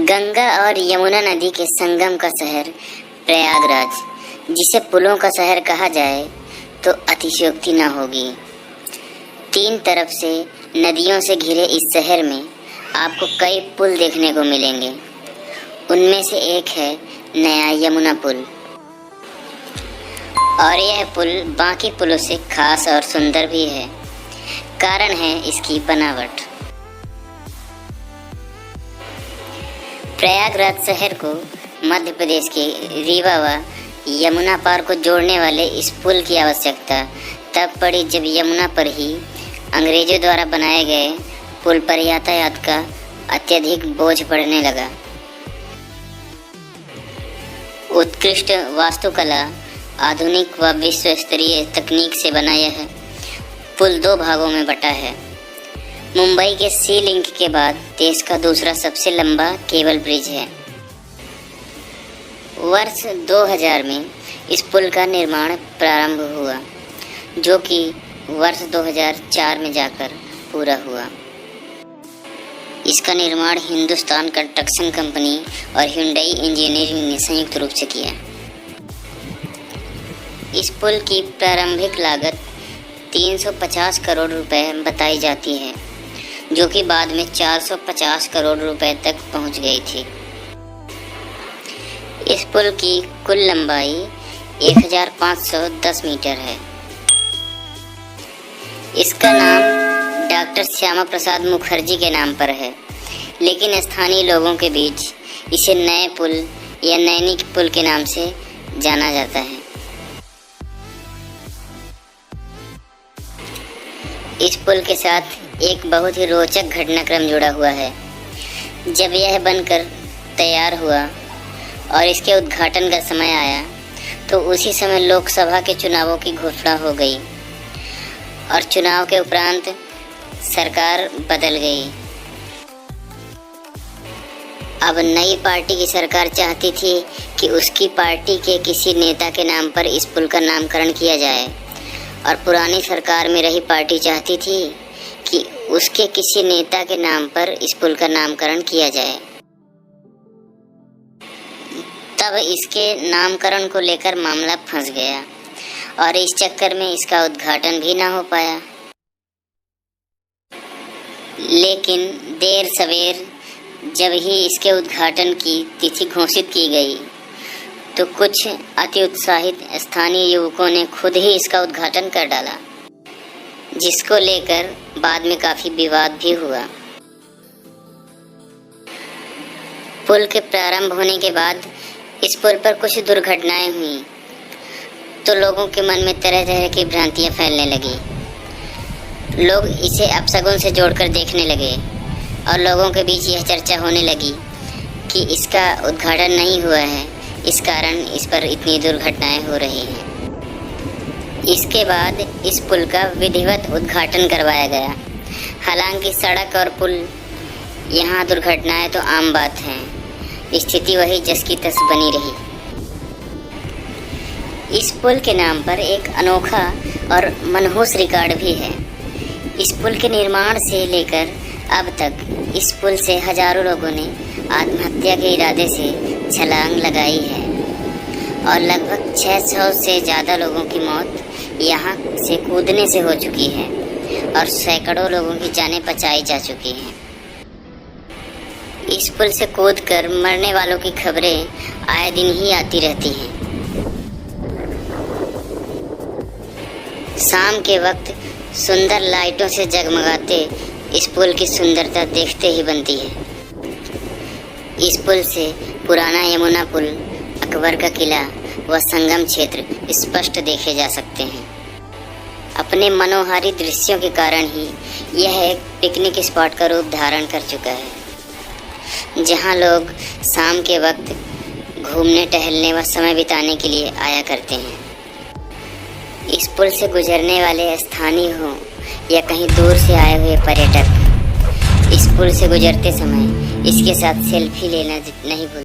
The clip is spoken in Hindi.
गंगा और यमुना नदी के संगम का शहर प्रयागराज, जिसे पुलों का शहर कहा जाए तो अतिशयोक्ति न होगी। 3 तरफ से नदियों से घिरे इस शहर में आपको कई पुल देखने को मिलेंगे। उनमें से एक है नया यमुना पुल, और यह पुल बाकी पुलों से खास और सुंदर भी है। कारण है इसकी बनावट। प्रयागराज शहर को मध्य प्रदेश के रीवा व यमुना पार को जोड़ने वाले इस पुल की आवश्यकता तब पड़ी जब यमुना पर ही अंग्रेजों द्वारा बनाए गए पुल पर यातायात का अत्यधिक बोझ पड़ने लगा। उत्कृष्ट वास्तुकला, आधुनिक व विश्व स्तरीय तकनीक से बना यह पुल 2 भागों में बटा है। मुंबई के सी लिंक के बाद देश का दूसरा सबसे लंबा केबल ब्रिज है। वर्ष 2000 में इस पुल का निर्माण प्रारंभ हुआ, जो कि वर्ष 2004 में जाकर पूरा हुआ। इसका निर्माण हिंदुस्तान कंस्ट्रक्शन कंपनी और हुंडई इंजीनियरिंग ने संयुक्त रूप से किया। इस पुल की प्रारंभिक लागत 350 करोड़ रुपए बताई जाती है, जो कि बाद में 450 करोड़ रुपए तक पहुंच गई थी। इस पुल की कुल लंबाई 1510 मीटर है। इसका नाम डॉक्टर श्यामा प्रसाद मुखर्जी के नाम पर है, लेकिन स्थानीय लोगों के बीच इसे नए पुल या नैनी पुल के नाम से जाना जाता है। इस पुल के साथ एक बहुत ही रोचक घटनाक्रम जुड़ा हुआ है। जब यह बनकर तैयार हुआ और इसके उद्घाटन का समय आया, तो उसी समय लोकसभा के चुनावों की घोषणा हो गई और चुनाव के उपरांत सरकार बदल गई। अब नई पार्टी की सरकार चाहती थी कि उसकी पार्टी के किसी नेता के नाम पर इस पुल का नामकरण किया जाए, और पुरानी सरकार में रही पार्टी चाहती थी कि उसके किसी नेता के नाम पर इस पुल का नामकरण किया जाए। तब इसके नामकरण को लेकर मामला फंस गया और इस चक्कर में इसका उद्घाटन भी ना हो पाया। लेकिन देर सवेर जब ही इसके उद्घाटन की तिथि घोषित की गई, तो कुछ अति उत्साहित स्थानीय युवकों ने खुद ही इसका उद्घाटन कर डाला, जिसको लेकर बाद में काफी विवाद भी हुआ। पुल के प्रारंभ होने के बाद इस पुल पर कुछ दुर्घटनाएं हुई, तो लोगों के मन में तरह तरह की भ्रांतियां फैलने लगी। लोग इसे अपशगुन से जोड़कर देखने लगे और लोगों के बीच यह चर्चा होने लगी कि इसका उद्घाटन नहीं हुआ है, इस कारण इस पर इतनी दुर्घटनाएं हो रही हैं। इसके बाद इस पुल का विधिवत उद्घाटन करवाया गया। हालांकि सड़क और पुल यहाँ दुर्घटनाएं तो आम बात हैं, स्थिति वही जस की तस बनी रही। इस पुल के नाम पर एक अनोखा और मनहूस रिकॉर्ड भी है। इस पुल के निर्माण से लेकर अब तक इस पुल से हजारों लोगों ने आत्महत्या के इरादे से छलांग लगाई है, और लगभग 600 से ज़्यादा लोगों की मौत यहाँ से कूदने से हो चुकी है, और सैकड़ों लोगों की जानें बचाई जा चुकी हैं। इस पुल से कूदकर मरने वालों की खबरें आए दिन ही आती रहती हैं। शाम के वक्त सुंदर लाइटों से जगमगाते इस पुल की सुंदरता देखते ही बनती है। इस पुल से पुराना यमुना पुल, अकबर का किला व संगम क्षेत्र स्पष्ट देखे जा सकते हैं। अपने मनोहारी दृश्यों के कारण ही यह एक पिकनिक स्पॉट का रूप धारण कर चुका है, जहां लोग शाम के वक्त घूमने, टहलने व समय बिताने के लिए आया करते हैं। इस पुल से गुजरने वाले स्थानीय हों या कहीं दूर से आए हुए पर्यटक इस पुल से गुजरते समय इसके साथ सेल्फी लेना नहीं भूलते।